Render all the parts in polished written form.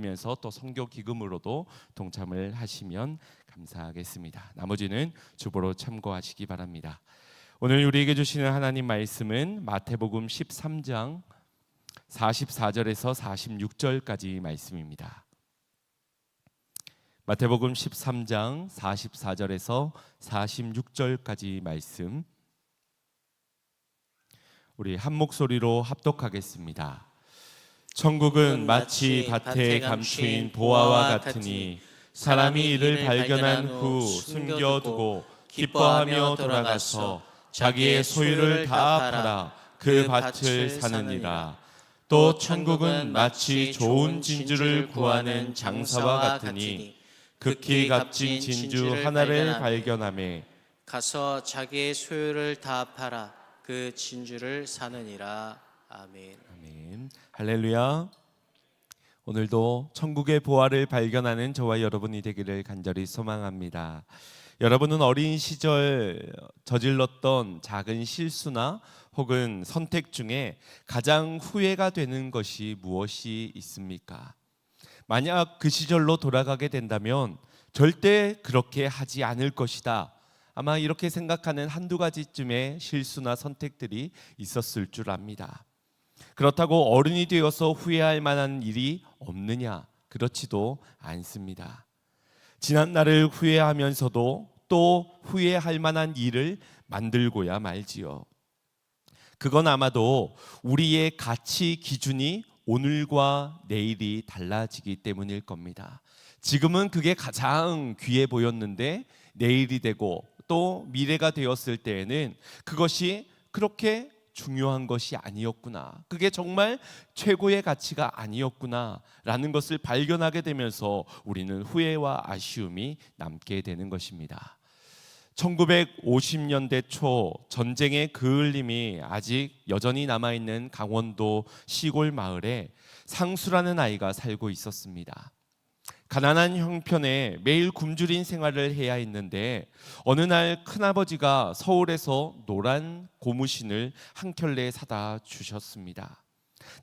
드리면서 또 선교 기금으로도 동참을 하시면 감사하겠습니다. 나머지는 주보로 참고하시기 바랍니다. 오늘 우리에게 주시는 하나님 말씀은 마태복음 13장 44절에서 46절까지 말씀입니다. 마태복음 13장 44절에서 46절까지 말씀, 우리 한 목소리로 합독하겠습니다. 천국은 마치 밭에 감추인 보화와 같으니 사람이 이를 발견한 후 숨겨두고 기뻐하며 돌아가서 자기의 소유를 다 팔아 그 밭을 사느니라. 또 천국은 마치 좋은 진주를 구하는 장사와 같으니 극히 값진 진주 하나를 발견하매 가서 자기의 소유를 다 팔아 그 진주를 사느니라. 아멘. 아멘. 할렐루야. 오늘도 천국의 보화를 발견하는 저와 여러분이 되기를 간절히 소망합니다. 여러분은 어린 시절 저질렀던 작은 실수나 혹은 선택 중에 가장 후회가 되는 것이 무엇이 있습니까? 만약 그 시절로 돌아가게 된다면 절대 그렇게 하지 않을 것이다. 아마 이렇게 생각하는 한두 가지쯤의 실수나 선택들이 있었을 줄 압니다. 그렇다고 어른이 되어서 후회할 만한 일이 없느냐? 그렇지도 않습니다. 지난 날을 후회하면서도 또 후회할 만한 일을 만들고야 말지요. 그건 아마도 우리의 가치 기준이 오늘과 내일이 달라지기 때문일 겁니다. 지금은 그게 가장 귀해 보였는데 내일이 되고 또 미래가 되었을 때에는 그것이 그렇게 중요한 것이 아니었구나, 그게 정말 최고의 가치가 아니었구나 라는 것을 발견하게 되면서 우리는 후회와 아쉬움이 남게 되는 것입니다. 1950년대 초 전쟁의 그을림이 아직 여전히 남아있는 강원도 시골 마을에 상수라는 아이가 살고 있었습니다. 가난한 형편에 매일 굶주린 생활을 해야 했는데 어느 날 큰아버지가 서울에서 노란 고무신을 한 켤레 사다 주셨습니다.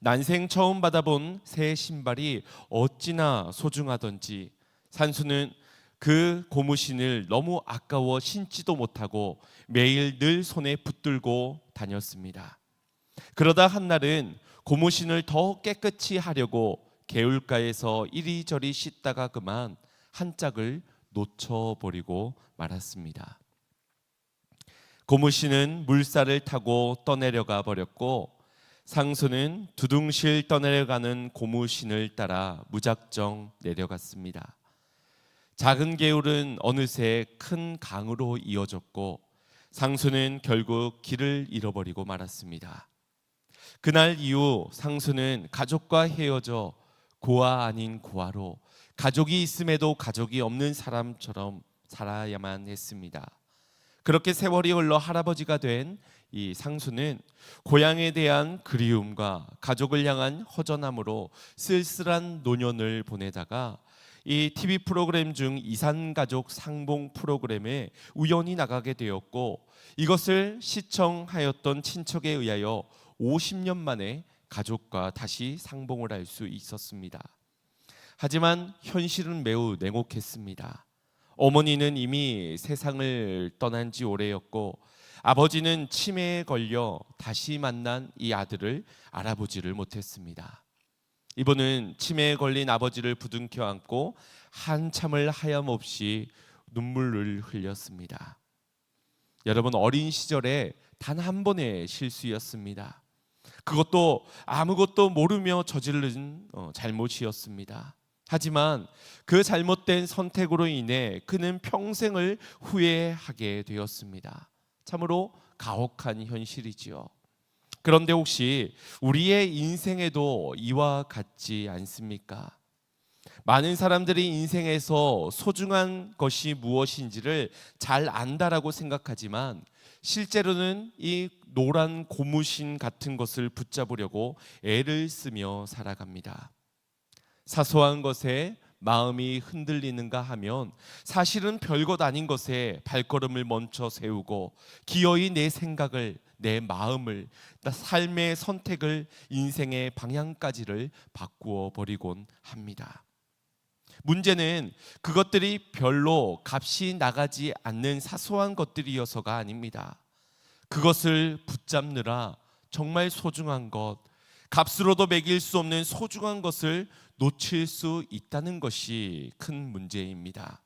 난생 처음 받아본 새 신발이 어찌나 소중하던지 산수는 그 고무신을 너무 아까워 신지도 못하고 매일 늘 손에 붙들고 다녔습니다. 그러다 한날은 고무신을 더 깨끗이 하려고 개울가에서 이리저리 씻다가 그만 한 짝을 놓쳐버리고 말았습니다. 고무신은 물살을 타고 떠내려가 버렸고 상수는 두둥실 떠내려가는 고무신을 따라 무작정 내려갔습니다. 작은 개울은 어느새 큰 강으로 이어졌고 상수는 결국 길을 잃어버리고 말았습니다. 그날 이후 상수는 가족과 헤어져 고아 아닌 고아로 가족이 있음에도 가족이 없는 사람처럼 살아야만 했습니다. 그렇게 세월이 흘러 할아버지가 된 이 상수는 고향에 대한 그리움과 가족을 향한 허전함으로 쓸쓸한 노년을 보내다가 이 TV 프로그램 중 이산가족 상봉 프로그램에 우연히 나가게 되었고 이것을 시청하였던 친척에 의하여 50년 만에 가족과 다시 상봉을 할 수 있었습니다. 하지만 현실은 매우 냉혹했습니다. 어머니는 이미 세상을 떠난 지 오래였고 아버지는 치매에 걸려 다시 만난 이 아들을 알아보지를 못했습니다. 이분은 치매에 걸린 아버지를 부둥켜 안고 한참을 하염없이 눈물을 흘렸습니다. 여러분, 어린 시절에 단 한 번의 실수였습니다. 그것도 아무것도 모르며 저지른 잘못이었습니다. 하지만 그 잘못된 선택으로 인해 그는 평생을 후회하게 되었습니다. 참으로 가혹한 현실이지요. 그런데 혹시 우리의 인생에도 이와 같지 않습니까? 많은 사람들이 인생에서 소중한 것이 무엇인지를 잘 안다라고 생각하지만 실제로는 이 노란 고무신 같은 것을 붙잡으려고 애를 쓰며 살아갑니다. 사소한 것에 마음이 흔들리는가 하면 사실은 별것 아닌 것에 발걸음을 멈춰 세우고 기어이 내 생각을, 내 마음을, 삶의 선택을, 인생의 방향까지를 바꾸어 버리곤 합니다. 문제는 그것들이 별로 값이 나가지 않는 사소한 것들이어서가 아닙니다. 그것을 붙잡느라 정말 소중한 것, 값으로도 매길 수 없는 소중한 것을 놓칠 수 있다는 것이 큰 문제입니다.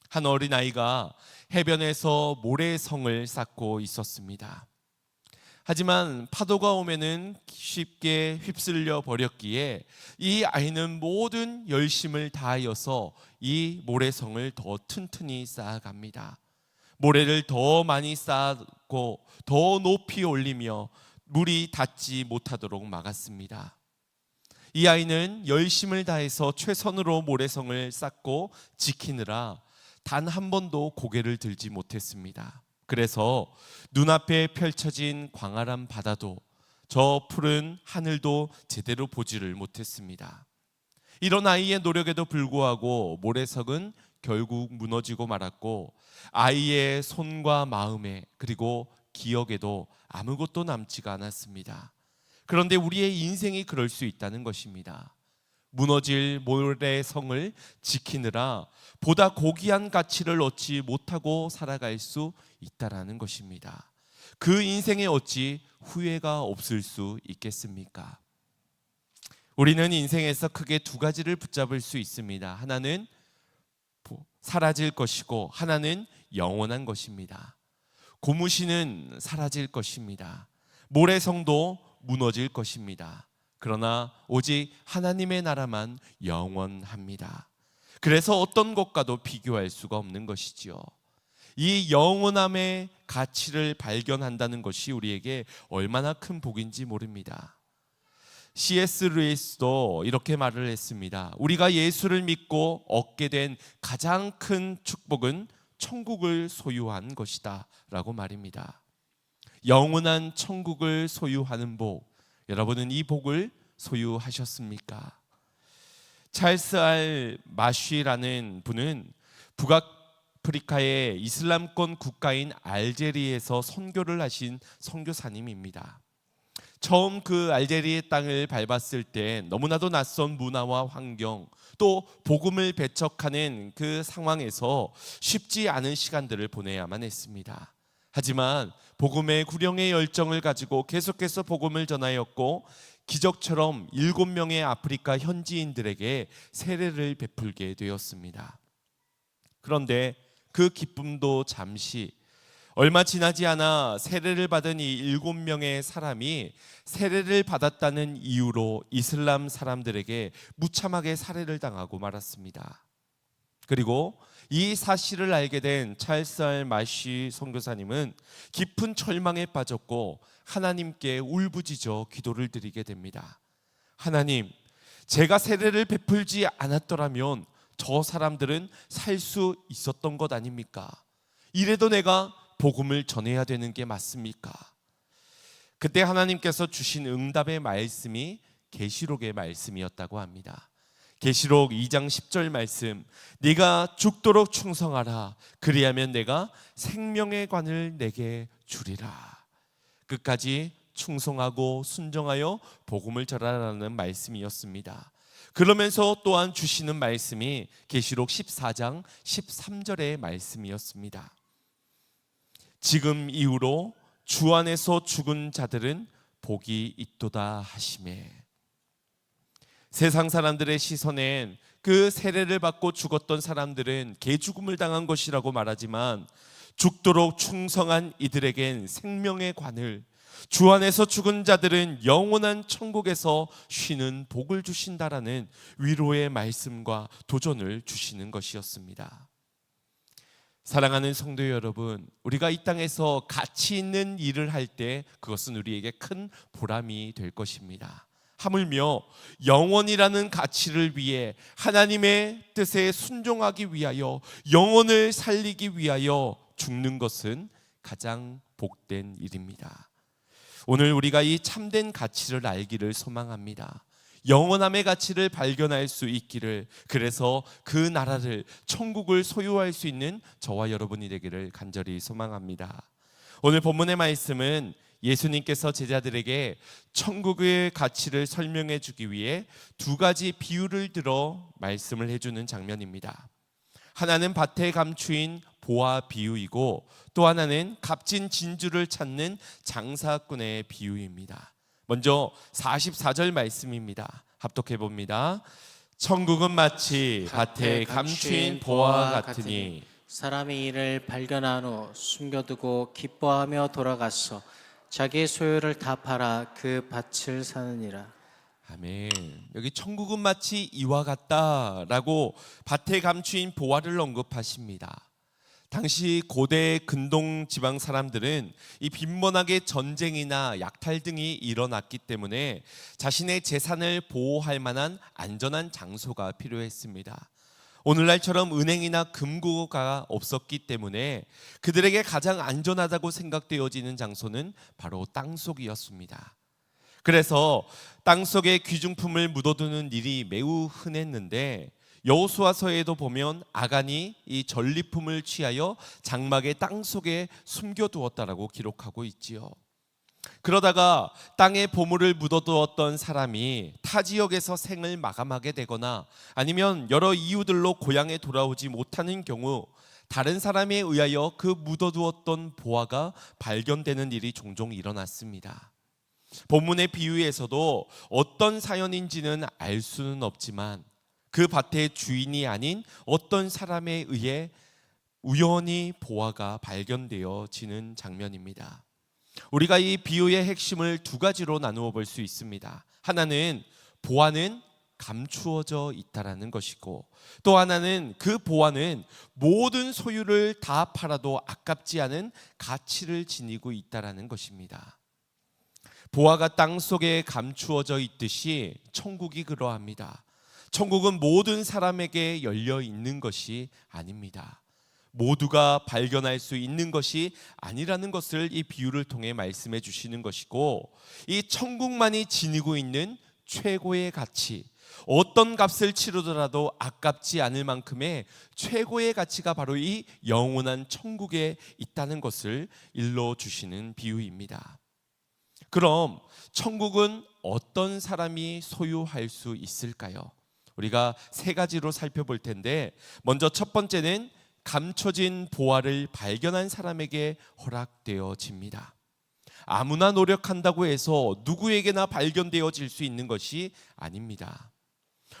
한 어린아이가 해변에서 모래성을 쌓고 있었습니다. 하지만 파도가 오면은 쉽게 휩쓸려 버렸기에 이 아이는 모든 열심을 다하여서 이 모래성을 더 튼튼히 쌓아갑니다. 모래를 더 많이 쌓고 더 높이 올리며 물이 닿지 못하도록 막았습니다. 이 아이는 열심을 다해서 최선으로 모래성을 쌓고 지키느라 단 한 번도 고개를 들지 못했습니다. 그래서 눈앞에 펼쳐진 광활한 바다도 저 푸른 하늘도 제대로 보지를 못했습니다. 이런 아이의 노력에도 불구하고 모래성은 결국 무너지고 말았고 아이의 손과 마음에 그리고 기억에도 아무것도 남지가 않았습니다. 그런데 우리의 인생이 그럴 수 있다는 것입니다. 무너질 모래성을 지키느라 보다 고귀한 가치를 얻지 못하고 살아갈 수 있다라는 것입니다. 그 인생에 어찌 후회가 없을 수 있겠습니까? 우리는 인생에서 크게 두 가지를 붙잡을 수 있습니다. 하나는 사라질 것이고 하나는 영원한 것입니다. 고무신은 사라질 것입니다. 모래성도 무너질 것입니다. 그러나 오직 하나님의 나라만 영원합니다. 그래서 어떤 것과도 비교할 수가 없는 것이지요. 이 영원함의 가치를 발견한다는 것이 우리에게 얼마나 큰 복인지 모릅니다. C.S. 루이스도 이렇게 말을 했습니다. 우리가 예수를 믿고 얻게 된 가장 큰 축복은 천국을 소유한 것이다 라고 말입니다. 영원한 천국을 소유하는 복, 여러분은 이 복을 소유하셨습니까? 찰스 알 마쉬라는 분은 북아프리카의 이슬람권 국가인 알제리에서 선교를 하신 선교사님입니다. 처음 그 알제리의 땅을 밟았을 때 너무나도 낯선 문화와 환경, 또 복음을 배척하는 그 상황에서 쉽지 않은 시간들을 보내야만 했습니다. 하지만 복음의 구령의 열정을 가지고 계속해서 복음을 전하였고 기적처럼 7명의 아프리카 현지인들에게 세례를 베풀게 되었습니다. 그런데 그 기쁨도 잠시, 얼마 지나지 않아 세례를 받은 이 7명의 사람이 세례를 받았다는 이유로 이슬람 사람들에게 무참하게 살해를 당하고 말았습니다. 그리고 이 사실을 알게 된 찰스 알 마쉬 선교사님은 깊은 절망에 빠졌고 하나님께 울부짖어 기도를 드리게 됩니다. 하나님, 제가 세례를 베풀지 않았더라면 저 사람들은 살 수 있었던 것 아닙니까? 이래도 내가 복음을 전해야 되는 게 맞습니까? 그때 하나님께서 주신 응답의 말씀이 계시록의 말씀이었다고 합니다. 계시록 2장 10절 말씀, 네가 죽도록 충성하라. 그리하면 내가 생명의 관을 내게 주리라. 끝까지 충성하고 순종하여 복음을 전하라는 말씀이었습니다. 그러면서 또한 주시는 말씀이 계시록 14장 13절의 말씀이었습니다. 지금 이후로 주 안에서 죽은 자들은 복이 있도다 하시매. 세상 사람들의 시선엔 그 세례를 받고 죽었던 사람들은 개죽음을 당한 것이라고 말하지만 죽도록 충성한 이들에겐 생명의 관을, 주 안에서 죽은 자들은 영원한 천국에서 쉬는 복을 주신다라는 위로의 말씀과 도전을 주시는 것이었습니다. 사랑하는 성도 여러분, 우리가 이 땅에서 가치 있는 일을 할 때 그것은 우리에게 큰 보람이 될 것입니다. 하물며 영원이라는 가치를 위해 하나님의 뜻에 순종하기 위하여 영혼을 살리기 위하여 죽는 것은 가장 복된 일입니다. 오늘 우리가 이 참된 가치를 알기를 소망합니다. 영원함의 가치를 발견할 수 있기를, 그래서 그 나라를, 천국을 소유할 수 있는 저와 여러분이 되기를 간절히 소망합니다. 오늘 본문의 말씀은 예수님께서 제자들에게 천국의 가치를 설명해 주기 위해 두 가지 비유를 들어 말씀을 해주는 장면입니다. 하나는 밭에 감추인 보화 비유이고 또 하나는 값진 진주를 찾는 장사꾼의 비유입니다. 먼저 44절 말씀입니다. 합독해 봅니다. 천국은 마치 밭에 감추인 보화 같으니 사람이 이를 발견한 후 숨겨두고 기뻐하며 돌아가서 자기의 소유를 다 팔아 그 밭을 사느니라. 아멘. 여기 천국은 마치 이와 같다라고 밭에 감추인 보화를 언급하십니다. 당시 고대 근동 지방 사람들은 이 빈번하게 전쟁이나 약탈 등이 일어났기 때문에 자신의 재산을 보호할 만한 안전한 장소가 필요했습니다. 오늘날처럼 은행이나 금고가 없었기 때문에 그들에게 가장 안전하다고 생각되어지는 장소는 바로 땅속이었습니다. 그래서 땅속에 귀중품을 묻어두는 일이 매우 흔했는데 여호수아서에도 보면 아간이 이 전리품을 취하여 장막의 땅속에 숨겨두었다라고 기록하고 있지요. 그러다가 땅에 보물을 묻어두었던 사람이 타 지역에서 생을 마감하게 되거나 아니면 여러 이유들로 고향에 돌아오지 못하는 경우 다른 사람에 의하여 그 묻어두었던 보화가 발견되는 일이 종종 일어났습니다. 본문의 비유에서도 어떤 사연인지는 알 수는 없지만 그 밭의 주인이 아닌 어떤 사람에 의해 우연히 보화가 발견되어지는 장면입니다. 우리가 이 비유의 핵심을 두 가지로 나누어 볼 수 있습니다. 하나는 보화는 감추어져 있다라는 것이고 또 하나는 그 보화는 모든 소유를 다 팔아도 아깝지 않은 가치를 지니고 있다라는 것입니다. 보화가 땅속에 감추어져 있듯이 천국이 그러합니다. 천국은 모든 사람에게 열려 있는 것이 아닙니다. 모두가 발견할 수 있는 것이 아니라는 것을 이 비유를 통해 말씀해 주시는 것이고 이 천국만이 지니고 있는 최고의 가치, 어떤 값을 치르더라도 아깝지 않을 만큼의 최고의 가치가 바로 이 영원한 천국에 있다는 것을 일러 주시는 비유입니다. 그럼 천국은 어떤 사람이 소유할 수 있을까요? 우리가 세 가지로 살펴볼 텐데 먼저 첫 번째는 감춰진 보화를 발견한 사람에게 허락되어집니다. 아무나 노력한다고 해서 누구에게나 발견되어질 수 있는 것이 아닙니다.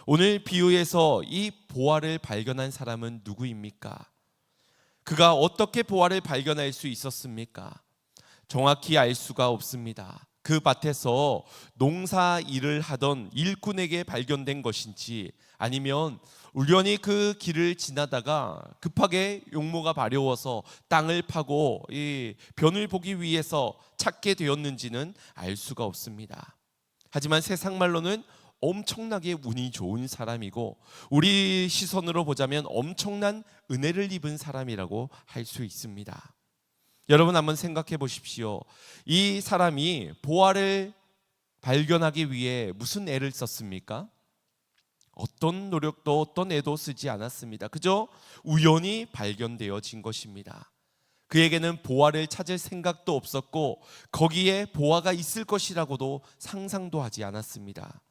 오늘 비유에서 이 보화를 발견한 사람은 누구입니까? 그가 어떻게 보화를 발견할 수 있었습니까? 정확히 알 수가 없습니다. 그 밭에서 농사 일을 하던 일꾼에게 발견된 것인지 아니면 우연히 그 길을 지나다가 급하게 용모가 마려워서 땅을 파고 이 변을 보기 위해서 찾게 되었는지는 알 수가 없습니다. 하지만 세상 말로는 엄청나게 운이 좋은 사람이고 우리 시선으로 보자면 엄청난 은혜를 입은 사람이라고 할 수 있습니다. 여러분 한번 생각해 보십시오. 이 사람이 보화를 발견하기 위해 무슨 애를 썼습니까? 어떤 노력도 어떤 애도 쓰지 않았습니다. 그저 우연히 발견되어진 것입니다. 그에게는 보화를 찾을 생각도 없었고 거기에 보화가 있을 것이라고도 상상도 하지 않았습니다.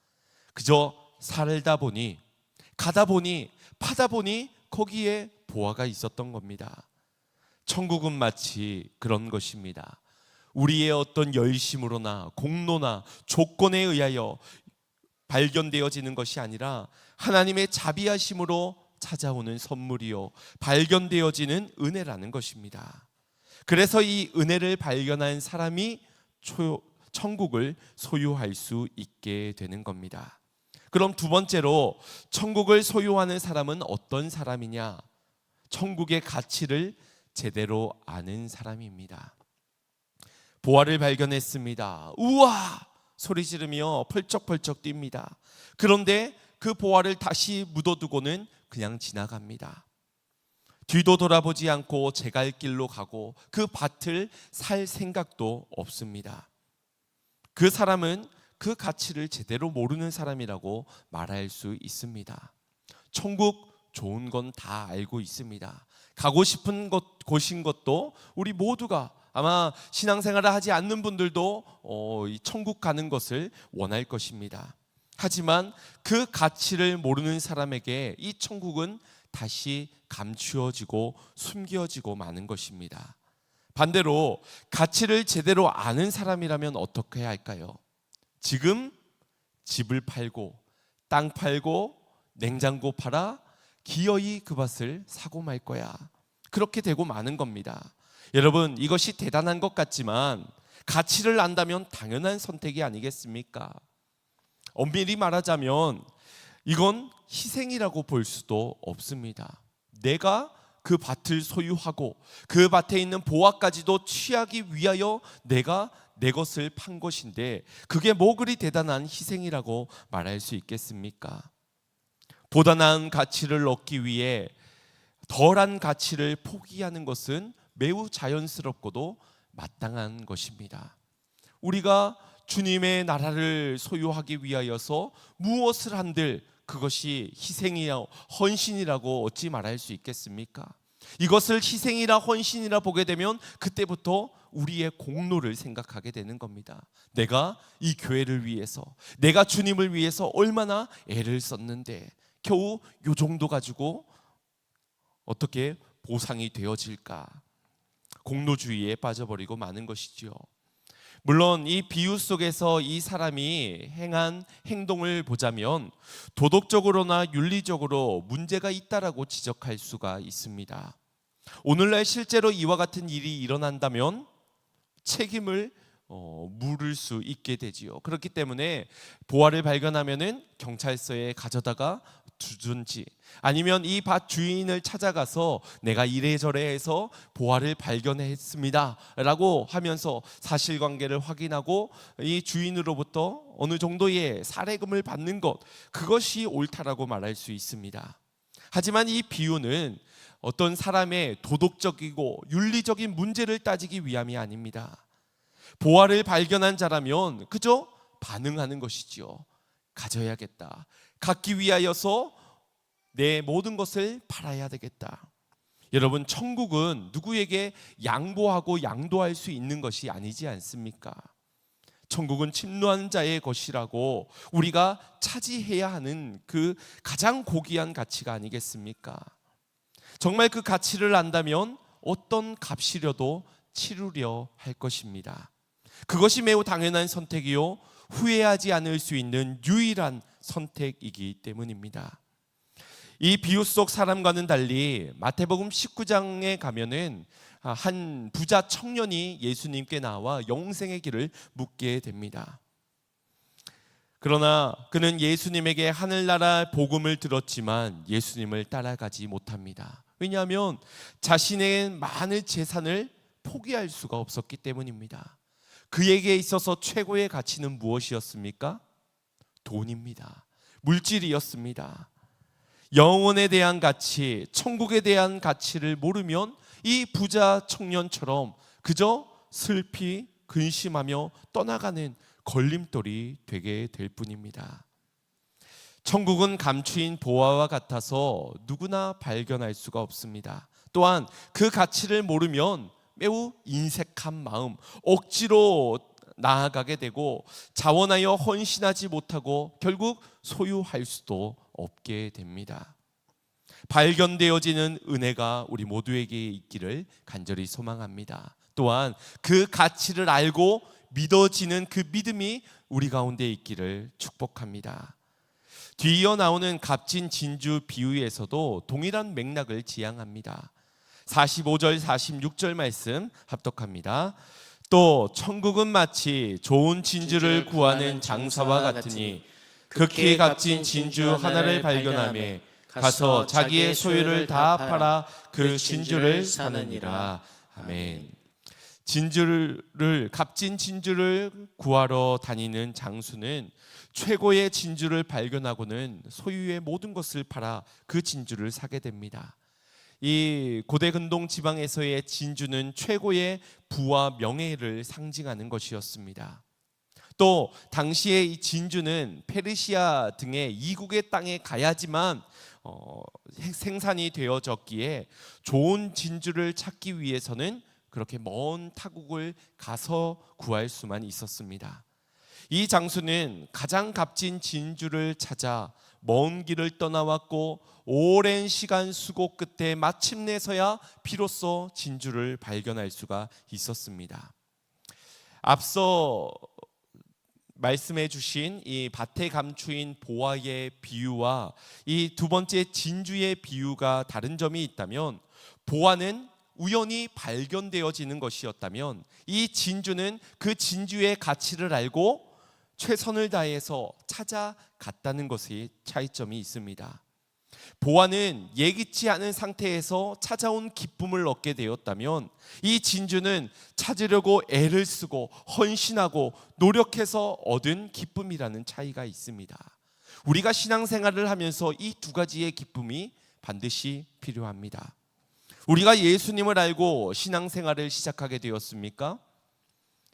그저 살다 보니 가다 보니 파다 보니 거기에 보화가 있었던 겁니다. 천국은 마치 그런 것입니다. 우리의 어떤 열심으로나 공로나 조건에 의하여 발견되어지는 것이 아니라 하나님의 자비하심으로 찾아오는 선물이요 발견되어지는 은혜라는 것입니다. 그래서 이 은혜를 발견한 사람이 천국을 소유할 수 있게 되는 겁니다. 그럼 두 번째로 천국을 소유하는 사람은 어떤 사람이냐? 천국의 가치를 제대로 아는 사람입니다. 보화를 발견했습니다. 우와! 소리 지르며 펄쩍펄쩍 뜁니다. 그런데 그 보화를 다시 묻어두고는 그냥 지나갑니다. 뒤도 돌아보지 않고 제 갈 길로 가고 그 밭을 살 생각도 없습니다. 그 사람은 그 가치를 제대로 모르는 사람이라고 말할 수 있습니다. 천국 좋은 건 다 알고 있습니다. 가고 싶은 곳인 것도 우리 모두가 아마 신앙생활을 하지 않는 분들도 이 천국 가는 것을 원할 것입니다. 하지만 그 가치를 모르는 사람에게 이 천국은 다시 감추어지고 숨겨지고 마는 것입니다. 반대로 가치를 제대로 아는 사람이라면 어떻게 할까요? 지금 집을 팔고 땅 팔고 냉장고 팔아 기어이 그 밭을 사고 말 거야. 그렇게 되고 마는 겁니다. 여러분, 이것이 대단한 것 같지만 가치를 안다면 당연한 선택이 아니겠습니까? 엄밀히 말하자면 이건 희생이라고 볼 수도 없습니다. 내가 그 밭을 소유하고 그 밭에 있는 보화까지도 취하기 위하여 내가 내 것을 판 것인데 그게 뭐 그리 대단한 희생이라고 말할 수 있겠습니까? 보다 나은 가치를 얻기 위해 덜한 가치를 포기하는 것은 매우 자연스럽고도 마땅한 것입니다. 우리가 주님의 나라를 소유하기 위하여서 무엇을 한들 그것이 희생이야 헌신이라고 어찌 말할 수 있겠습니까? 이것을 희생이라 헌신이라 보게 되면 그때부터 우리의 공로를 생각하게 되는 겁니다. 내가 이 교회를 위해서, 내가 주님을 위해서 얼마나 애를 썼는데 겨우 요 정도 가지고 어떻게 보상이 되어질까? 공로주의에 빠져버리고 마는 것이지요. 물론 이 비유 속에서 이 사람이 행한 행동을 보자면 도덕적으로나 윤리적으로 문제가 있다라고 지적할 수가 있습니다. 오늘날 실제로 이와 같은 일이 일어난다면 책임을 물을 수 있게 되지요. 그렇기 때문에 보화를 발견하면은 경찰서에 가져다가 두든지 아니면 이 밭 주인을 찾아가서 내가 이래저래 해서 보화를 발견했습니다 라고 하면서 사실관계를 확인하고 이 주인으로부터 어느 정도의 사례금을 받는 것, 그것이 옳다라고 말할 수 있습니다. 하지만 이 비유는 어떤 사람의 도덕적이고 윤리적인 문제를 따지기 위함이 아닙니다. 보화를 발견한 자라면 그저 반응하는 것이지요. 가져야겠다. 갖기 위하여서 내 모든 것을 팔아야 되겠다. 여러분, 천국은 누구에게 양보하고 양도할 수 있는 것이 아니지 않습니까? 천국은 침노한 자의 것이라고 우리가 차지해야 하는 그 가장 고귀한 가치가 아니겠습니까? 정말 그 가치를 안다면 어떤 값이려도 치르려 할 것입니다. 그것이 매우 당연한 선택이요, 후회하지 않을 수 있는 유일한 선택이기 때문입니다. 이 비유 속 사람과는 달리 마태복음 19장에 가면은 한 부자 청년이 예수님께 나와 영생의 길을 묻게 됩니다. 그러나 그는 예수님에게 하늘나라 복음을 들었지만 예수님을 따라가지 못합니다. 왜냐하면 자신의 많은 재산을 포기할 수가 없었기 때문입니다. 그에게 있어서 최고의 가치는 무엇이었습니까? 돈입니다. 물질이었습니다. 영혼에 대한 가치, 천국에 대한 가치를 모르면 이 부자 청년처럼 그저 슬피 근심하며 떠나가는 걸림돌이 되게 될 뿐입니다. 천국은 감추인 보화와 같아서 누구나 발견할 수가 없습니다. 또한 그 가치를 모르면 매우 인색한 마음, 억지로 나아가게 되고 자원하여 헌신하지 못하고 결국 소유할 수도 없게 됩니다. 발견되어지는 은혜가 우리 모두에게 있기를 간절히 소망합니다. 또한 그 가치를 알고 믿어지는 그 믿음이 우리 가운데 있기를 축복합니다. 뒤이어 나오는 값진 진주 비유에서도 동일한 맥락을 지향합니다. 45절 46절 말씀 합독합니다. 또 천국은 마치 좋은 진주를 구하는 장사와 같으니 극히 값진 진주 하나를 발견하며 가서 자기의 소유를 다 팔아 그 진주를 사느니라. 아멘. 값진 진주를 구하러 다니는 장수는 최고의 진주를 발견하고는 소유의 모든 것을 팔아 그 진주를 사게 됩니다. 이 고대 근동 지방에서의 진주는 최고의 부와 명예를 상징하는 것이었습니다. 또 당시에 이 진주는 페르시아 등의 이국의 땅에 가야지만 생산이 되어졌기에 좋은 진주를 찾기 위해서는 그렇게 먼 타국을 가서 구할 수만 있었습니다. 이 장수는 가장 값진 진주를 찾아 먼 길을 떠나왔고 오랜 시간 수고 끝에 마침내서야 비로소 진주를 발견할 수가 있었습니다. 앞서 말씀해 주신 이 밭의 감추인 보아의 비유와 이 두 번째 진주의 비유가 다른 점이 있다면, 보아는 우연히 발견되어지는 것이었다면 이 진주는 그 진주의 가치를 알고 최선을 다해서 찾아갔다는 것의 차이점이 있습니다. 보아는 예기치 않은 상태에서 찾아온 기쁨을 얻게 되었다면, 이 진주는 찾으려고 애를 쓰고 헌신하고 노력해서 얻은 기쁨이라는 차이가 있습니다. 우리가 신앙생활을 하면서 이 두 가지의 기쁨이 반드시 필요합니다. 우리가 예수님을 알고 신앙생활을 시작하게 되었습니까?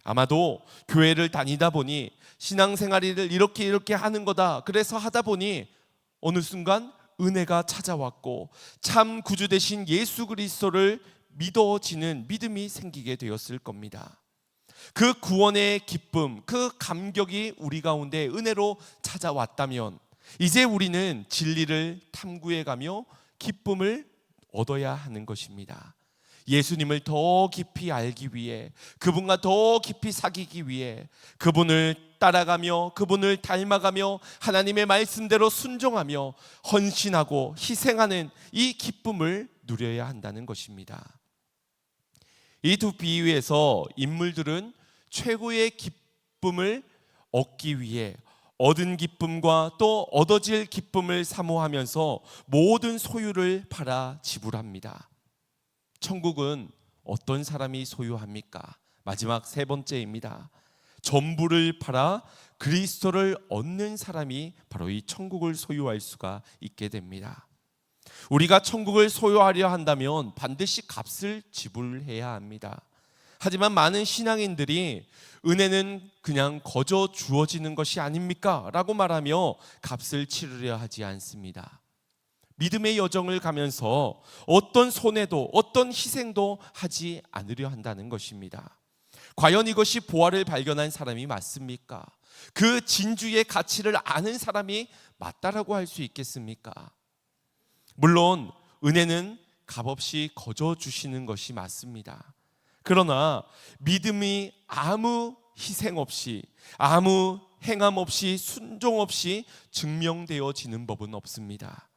아마도 교회를 다니다 보니 신앙생활을 이렇게 하는 거다, 그래서 하다 보니 어느 순간 은혜가 찾아왔고 참 구주 되신 예수 그리스도를 믿어지는 믿음이 생기게 되었을 겁니다. 그 구원의 기쁨, 그 감격이 우리 가운데 은혜로 찾아왔다면 이제 우리는 진리를 탐구해가며 기쁨을 얻어야 하는 것입니다. 예수님을 더 깊이 알기 위해, 그분과 더 깊이 사귀기 위해 그분을 따라가며 그분을 닮아가며 하나님의 말씀대로 순종하며 헌신하고 희생하는 이 기쁨을 누려야 한다는 것입니다. 이 두 비유에서 인물들은 최고의 기쁨을 얻기 위해 얻은 기쁨과 또 얻어질 기쁨을 사모하면서 모든 소유를 팔아 지불합니다. 천국은 어떤 사람이 소유합니까? 마지막 세 번째입니다. 전부를 팔아 그리스도를 얻는 사람이 바로 이 천국을 소유할 수가 있게 됩니다. 우리가 천국을 소유하려 한다면 반드시 값을 지불해야 합니다. 하지만 많은 신앙인들이 은혜는 그냥 거저 주어지는 것이 아닙니까? 라고 말하며 값을 치르려 하지 않습니다. 믿음의 여정을 가면서 어떤 손해도 어떤 희생도 하지 않으려 한다는 것입니다. 과연 이것이 보화를 발견한 사람이 맞습니까? 그 진주의 가치를 아는 사람이 맞다라고 할 수 있겠습니까? 물론 은혜는 값없이 거저 주시는 것이 맞습니다. 그러나 믿음이 아무 희생 없이, 아무 행함 없이, 순종 없이 증명되어지는 법은 없습니다.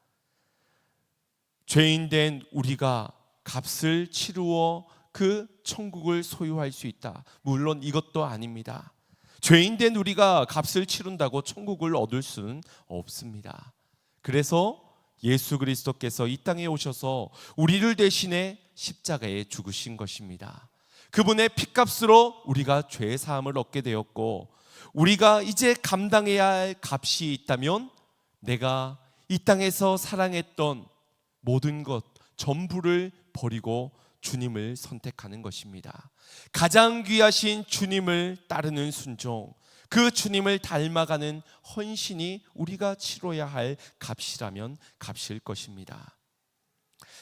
죄인된 우리가 값을 치루어 그 천국을 소유할 수 있다. 물론 이것도 아닙니다. 죄인된 우리가 값을 치른다고 천국을 얻을 수는 없습니다. 그래서 예수 그리스도께서 이 땅에 오셔서 우리를 대신해 십자가에 죽으신 것입니다. 그분의 피값으로 우리가 죄 사함을 얻게 되었고, 우리가 이제 감당해야 할 값이 있다면 내가 이 땅에서 사랑했던 모든 것 전부를 버리고 주님을 선택하는 것입니다. 가장 귀하신 주님을 따르는 순종, 그 주님을 닮아가는 헌신이 우리가 치러야 할 값이라면 값일 것입니다.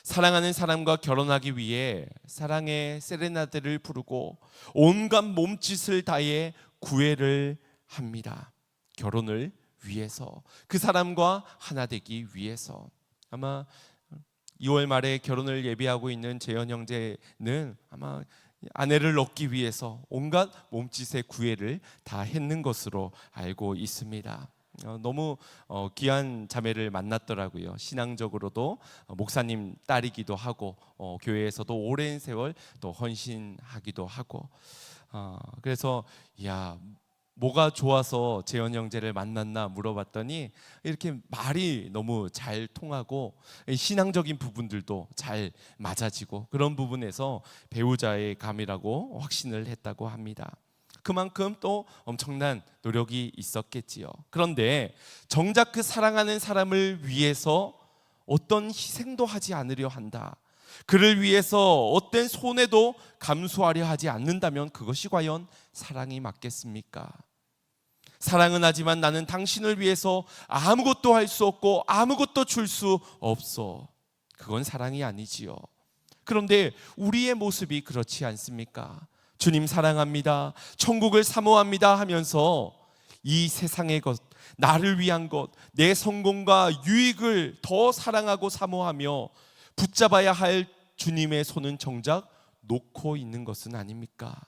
사랑하는 사람과 결혼하기 위해 사랑의 세레나데를 부르고 온갖 몸짓을 다해 구애를 합니다. 결혼을 위해서, 그 사람과 하나 되기 위해서. 아마 2월 말에 결혼을 예비하고 있는 재현 형제는 아마 아내를 얻기 위해서 온갖 몸짓의 구애를 다 했는 것으로 알고 있습니다. 너무 귀한 자매를 만났더라고요. 신앙적으로도 목사님 딸이기도 하고 교회에서도 오랜 세월 또 헌신하기도 하고, 그래서 야, 뭐가 좋아서 재현 형제를 만났나 물어봤더니 이렇게 말이 너무 잘 통하고 신앙적인 부분들도 잘 맞아지고, 그런 부분에서 배우자의 감이라고 확신을 했다고 합니다. 그만큼 또 엄청난 노력이 있었겠지요. 그런데 정작 그 사랑하는 사람을 위해서 어떤 희생도 하지 않으려 한다, 그를 위해서 어떤 손해도 감수하려 하지 않는다면 그것이 과연 사랑이 맞겠습니까? 사랑은 하지만 나는 당신을 위해서 아무것도 할 수 없고 아무것도 줄 수 없어. 그건 사랑이 아니지요. 그런데 우리의 모습이 그렇지 않습니까? 주님 사랑합니다, 천국을 사모합니다 하면서 이 세상의 것, 나를 위한 것, 내 성공과 유익을 더 사랑하고 사모하며 붙잡아야 할 주님의 손은 정작 놓고 있는 것은 아닙니까?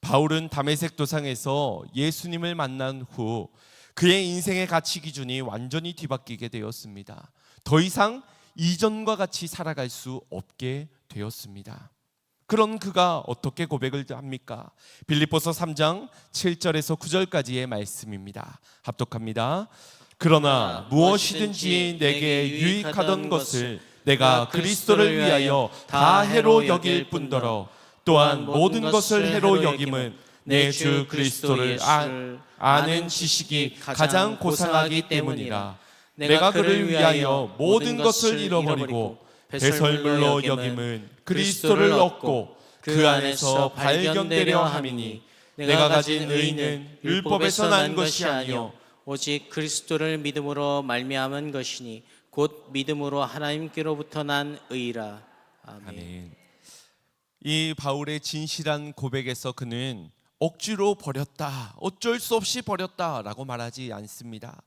바울은 다메섹 도상에서 예수님을 만난 후 그의 인생의 가치 기준이 완전히 뒤바뀌게 되었습니다. 더 이상 이전과 같이 살아갈 수 없게 되었습니다. 그런 그가 어떻게 고백을 합니까? 빌립보서 3장 7절에서 9절까지의 말씀입니다. 합독합니다. 그러나 무엇이든지 내게 유익하던 것을 내가 그리스도를 위하여 다 해로 여길 뿐더러 또한 모든 것을 해로 여김은 내 주 그리스도를 아는 지식이 가장 고상하기 때문이라. 내가 그를 위하여 모든 것을 잃어버리고 배설물로 여김은 그리스도를 얻고 그 안에서 발견되려 함이니 내가 가진 의는 율법에서 난 것이 아니요 오직 그리스도를 믿음으로 말미암은 것이니 곧 믿음으로 하나님께로부터 난 의라. 아멘. 아멘. 이 바울의 진실한 고백에서 그는 억지로 버렸다, 어쩔 수 없이 버렸다라고 말하지 않습니다.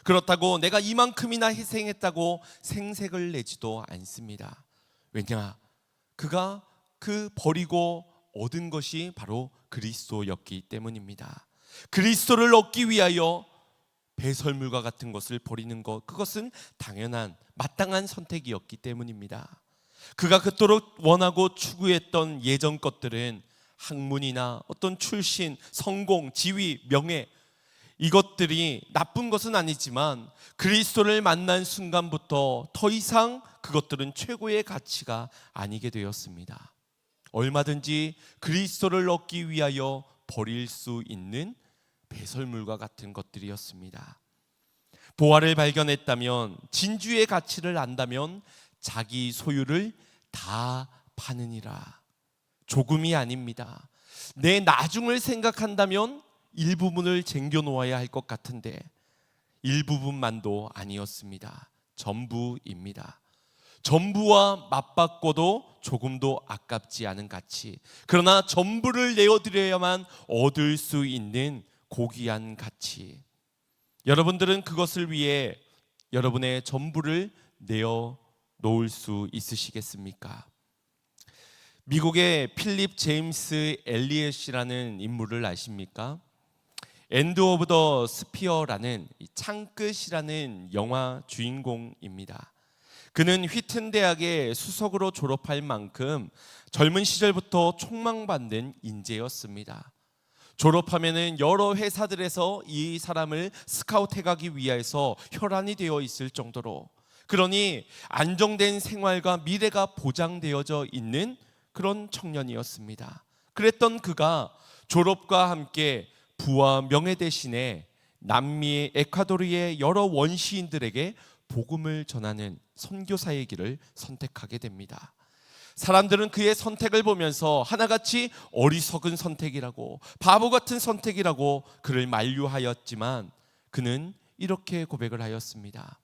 그렇다고 내가 이만큼이나 희생했다고 생색을 내지도 않습니다. 왜냐? 그가 그 버리고 얻은 것이 바로 그리스도였기 때문입니다. 그리스도를 얻기 위하여 배설물과 같은 것을 버리는 것, 그것은 당연한 마땅한 선택이었기 때문입니다. 그가 그토록 원하고 추구했던 예전 것들은 학문이나 어떤 출신, 성공, 지위, 명예, 이것들이 나쁜 것은 아니지만 그리스도를 만난 순간부터 더 이상 그것들은 최고의 가치가 아니게 되었습니다. 얼마든지 그리스도를 얻기 위하여 버릴 수 있는 배설물과 같은 것들이었습니다. 보화를 발견했다면, 진주의 가치를 안다면 자기 소유를 다 파느니라. 조금이 아닙니다. 내 나중을 생각한다면 일부분을 쟁겨놓아야 할 것 같은데 일부분만도 아니었습니다. 전부입니다. 전부와 맞바꿔도 조금도 아깝지 않은 가치, 그러나 전부를 내어드려야만 얻을 수 있는 고귀한 가치. 여러분들은 그것을 위해 여러분의 전부를 내어 놓을 수 있으시겠습니까? 미국의 필립 제임스 엘리엇이라는 인물을 아십니까? 엔드 오브 더 스피어라는 창끝이라는 영화 주인공입니다. 그는 휘튼 대학의 수석으로 졸업할 만큼 젊은 시절부터 촉망받는 인재였습니다. 졸업하면은 여러 회사들에서 이 사람을 스카우트해가기 위해서 혈안이 되어 있을 정도로, 그러니 안정된 생활과 미래가 보장되어져 있는 그런 청년이었습니다. 그랬던 그가 졸업과 함께 부와 명예 대신에 남미 에콰도르의 여러 원시인들에게 복음을 전하는 선교사의 길을 선택하게 됩니다. 사람들은 그의 선택을 보면서 하나같이 어리석은 선택이라고, 바보 같은 선택이라고 그를 만류하였지만 그는 이렇게 고백을 하였습니다.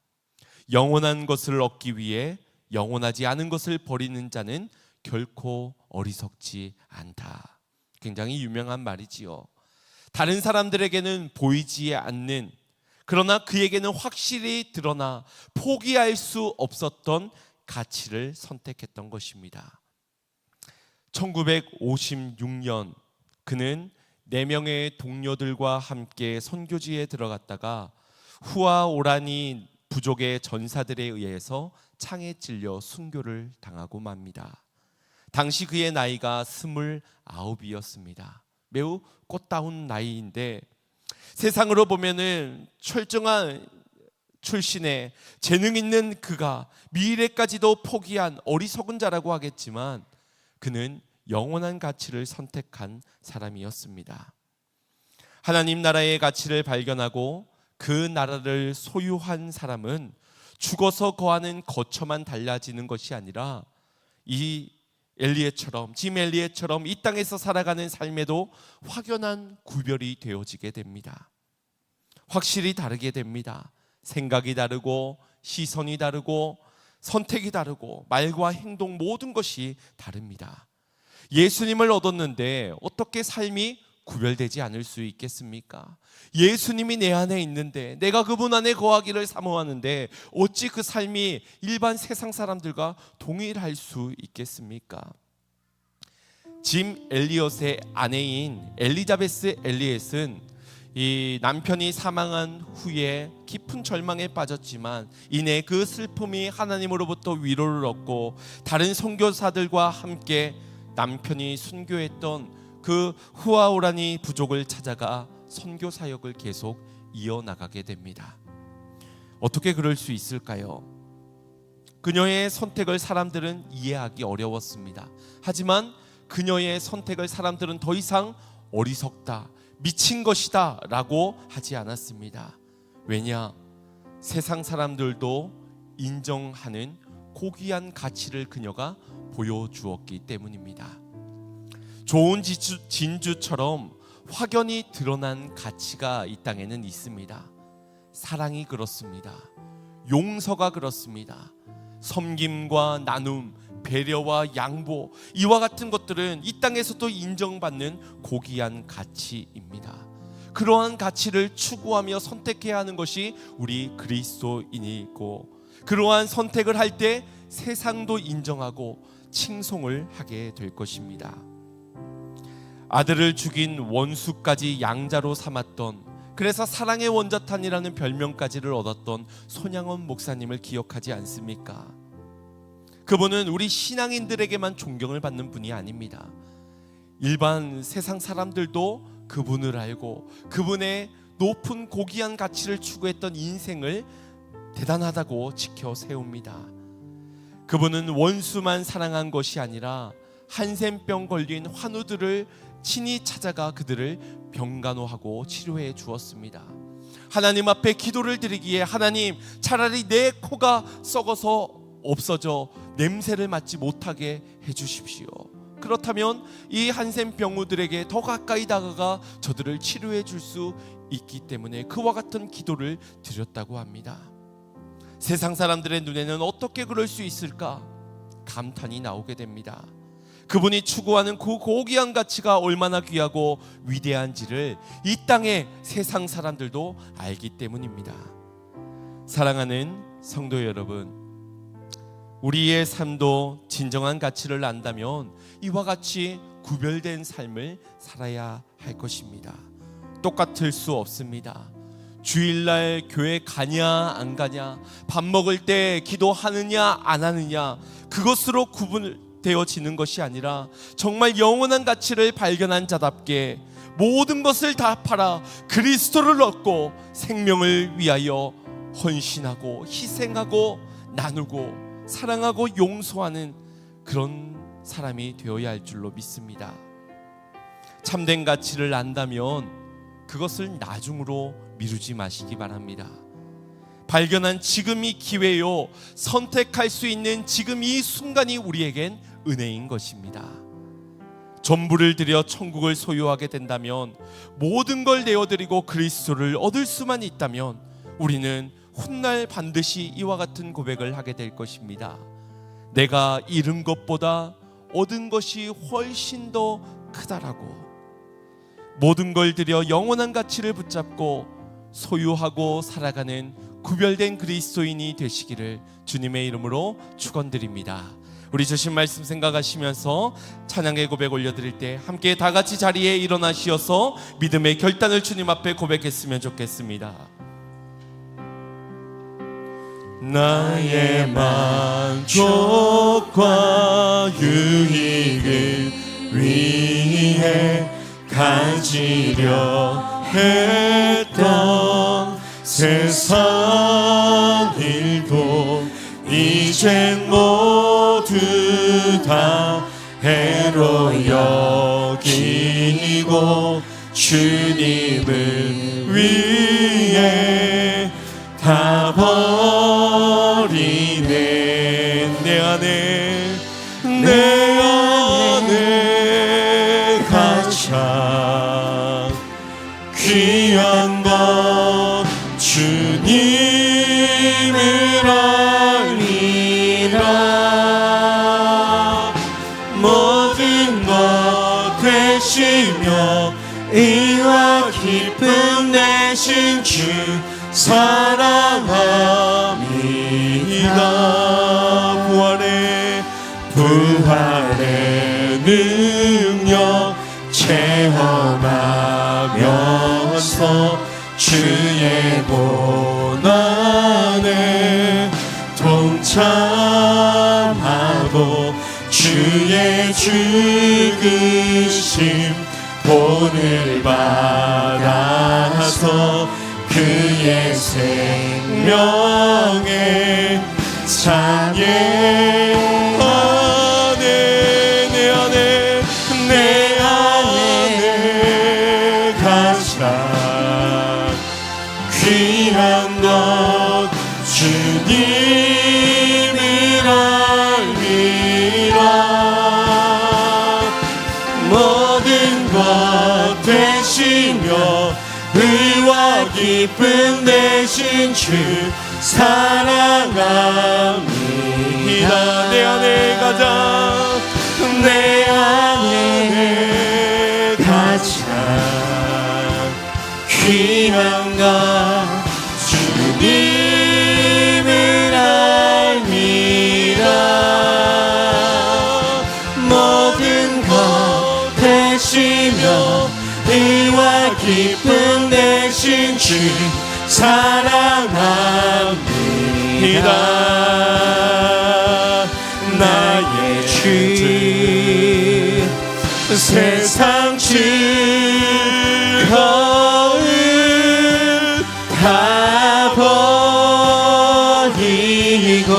영원한 것을 얻기 위해 영원하지 않은 것을 버리는 자는 결코 어리석지 않다. 굉장히 유명한 말이지요. 다른 사람들에게는 보이지 않는, 그러나 그에게는 확실히 드러나 포기할 수 없었던 가치를 선택했던 것입니다. 1956년 그는 4명의 동료들과 함께 선교지에 들어갔다가 후아 오라니 부족의 전사들에 의해서 창에 찔려 순교를 당하고 맙니다. 당시 그의 나이가 29이었습니다. 매우 꽃다운 나이인데 세상으로 보면은 철저한 출신의 재능 있는 그가 미래까지도 포기한 어리석은 자라고 하겠지만 그는 영원한 가치를 선택한 사람이었습니다. 하나님 나라의 가치를 발견하고 그 나라를 소유한 사람은 죽어서 거하는 거처만 달라지는 것이 아니라 이 엘리에처럼, 짐 엘리에처럼 이 땅에서 살아가는 삶에도 확연한 구별이 되어지게 됩니다. 확실히 다르게 됩니다. 생각이 다르고 시선이 다르고 선택이 다르고 말과 행동 모든 것이 다릅니다. 예수님을 얻었는데 어떻게 삶이 구별되지 않을 수 있겠습니까? 예수님이 내 안에 있는데 내가 그분 안에 거하기를 사모하는데 어찌 그 삶이 일반 세상 사람들과 동일할 수 있겠습니까? 짐 엘리엇의 아내인 엘리자베스 엘리엇은 이 남편이 사망한 후에 깊은 절망에 빠졌지만 이내 그 슬픔이 하나님으로부터 위로를 얻고 다른 선교사들과 함께 남편이 순교했던 그 후아오라니 부족을 찾아가 선교 사역을 계속 이어나가게 됩니다. 어떻게 그럴 수 있을까요? 그녀의 선택을 사람들은 이해하기 어려웠습니다. 하지만 그녀의 선택을 사람들은 더 이상 어리석다, 미친 것이다 라고 하지 않았습니다. 왜냐? 세상 사람들도 인정하는 고귀한 가치를 그녀가 보여주었기 때문입니다. 좋은 진주처럼 확연히 드러난 가치가 이 땅에는 있습니다. 사랑이 그렇습니다. 용서가 그렇습니다. 섬김과 나눔, 배려와 양보, 이와 같은 것들은 이 땅에서도 인정받는 고귀한 가치입니다. 그러한 가치를 추구하며 선택해야 하는 것이 우리 그리스도인이고, 그러한 선택을 할 때 세상도 인정하고 칭송을 하게 될 것입니다. 아들을 죽인 원수까지 양자로 삼았던, 그래서 사랑의 원자탄이라는 별명까지를 얻었던 손양원 목사님을 기억하지 않습니까? 그분은 우리 신앙인들에게만 존경을 받는 분이 아닙니다. 일반 세상 사람들도 그분을 알고 그분의 높은 고귀한 가치를 추구했던 인생을 대단하다고 지켜 세웁니다. 그분은 원수만 사랑한 것이 아니라 한센병 걸린 환우들을 친히 찾아가 그들을 병간호하고 치료해 주었습니다. 하나님 앞에 기도를 드리기에, 하나님, 차라리 내 코가 썩어서 없어져 냄새를 맡지 못하게 해주십시오. 그렇다면 이 한센병우들에게 더 가까이 다가가 저들을 치료해 줄 수 있기 때문에 그와 같은 기도를 드렸다고 합니다. 세상 사람들의 눈에는 어떻게 그럴 수 있을까? 감탄이 나오게 됩니다. 그분이 추구하는 그 고귀한 가치가 얼마나 귀하고 위대한지를 이 땅의 세상 사람들도 알기 때문입니다. 사랑하는 성도 여러분, 우리의 삶도 진정한 가치를 안다면 이와 같이 구별된 삶을 살아야 할 것입니다. 똑같을 수 없습니다. 주일날 교회 가냐 안 가냐, 밥 먹을 때 기도하느냐 안 하느냐, 그것으로 구분되어지는 것이 아니라 정말 영원한 가치를 발견한 자답게 모든 것을 다 팔아 그리스도를 얻고 생명을 위하여 헌신하고 희생하고 나누고 사랑하고 용서하는 그런 사람이 되어야 할 줄로 믿습니다. 참된 가치를 안다면 그것을 나중으로 미루지 마시기 바랍니다. 발견한 지금이 기회요, 선택할 수 있는 지금 이 순간이 우리에겐 은혜인 것입니다. 전부를 들여 천국을 소유하게 된다면, 모든 걸 내어드리고 그리스도를 얻을 수만 있다면 우리는 훗날 반드시 이와 같은 고백을 하게 될 것입니다. 내가 잃은 것보다 얻은 것이 훨씬 더 크다라고. 모든 걸 들여 영원한 가치를 붙잡고 소유하고 살아가는 구별된 그리스도인이 되시기를 주님의 이름으로 축원드립니다. 우리 주신 말씀 생각하시면서 찬양의 고백 올려드릴 때 함께 다 같이 자리에 일어나시어서 믿음의 결단을 주님 앞에 고백했으면 좋겠습니다. 나의 만족과 유익을 위해 가지려 했던 세상 일도 이젠 모두 다 해로 여기고 주님을 위해 다 버리네. 내 안에 가장 귀한 것 주님을 알리 사랑하며 의와 기쁨 내신 주 사랑합니다. 부활의 능력 체험하면서 주의 고난에 동참하고 주의 죽으심 본을 받아서 그의 생명의 장애 내 안에 가장 귀한 것 주님을 알미라. 모든 것 되시며 의와 기쁨 되신 주 사랑합니다. 내 안에 가장 내 안에 가장 귀한 것 주님을 알미라. 모든 것 되시며 의와 기쁨 되신 주 사랑합니다. 나의 주 세상 즐거움 다 버리고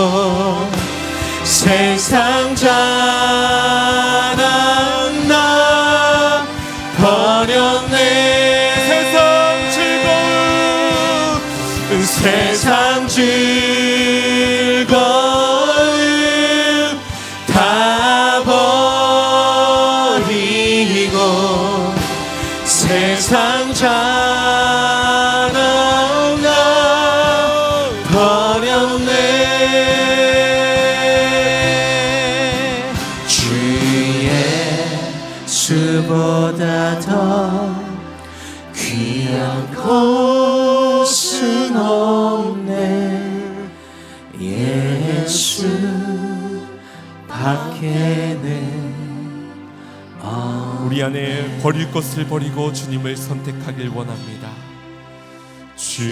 세상 자랑 나 버렸네. 세상 즐거움 다 버리고 세상 자랑 나 버렸네. 주 예수보다 더 귀한 것은 없네. 예수 밖에는 우리 안에 버릴 것을 버리고 주님을 선택하길 원합니다. 주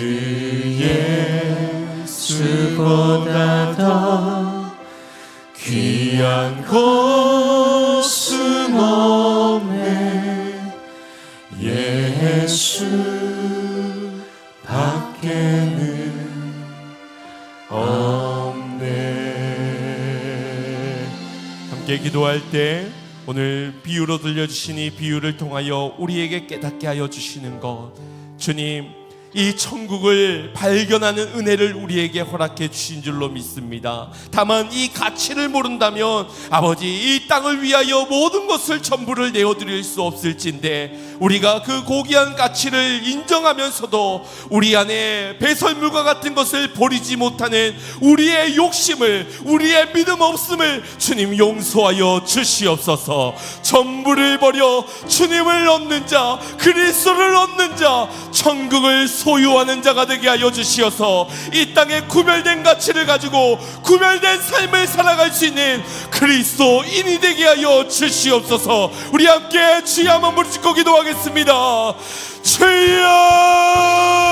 예수보다 더 귀한 것은 없네. 예수 밖에는 없네. 함께 기도할 때 오늘 비유로 들려주신 이 비유를 통하여 우리에게 깨닫게 하여 주시는 것, 주님 이 천국을 발견하는 은혜를 우리에게 허락해 주신 줄로 믿습니다. 다만 이 가치를 모른다면 아버지 이 땅을 위하여 모든 것을 전부를 내어드릴 수 없을진데, 우리가 그 고귀한 가치를 인정하면서도 우리 안에 배설물과 같은 것을 버리지 못하는 우리의 욕심을, 우리의 믿음 없음을 주님 용서하여 주시옵소서. 전부를 버려 주님을 얻는 자, 그리스도를 얻는 자, 천국을 소유하는 자가 되게 하여 주시어서 이 땅에 구별된 가치를 가지고 구별된 삶을 살아갈 수 있는 그리스도인이 되게 하여 주시옵소서. 우리 함께 주여 한번 부르짖고 기도하겠습니다. 주여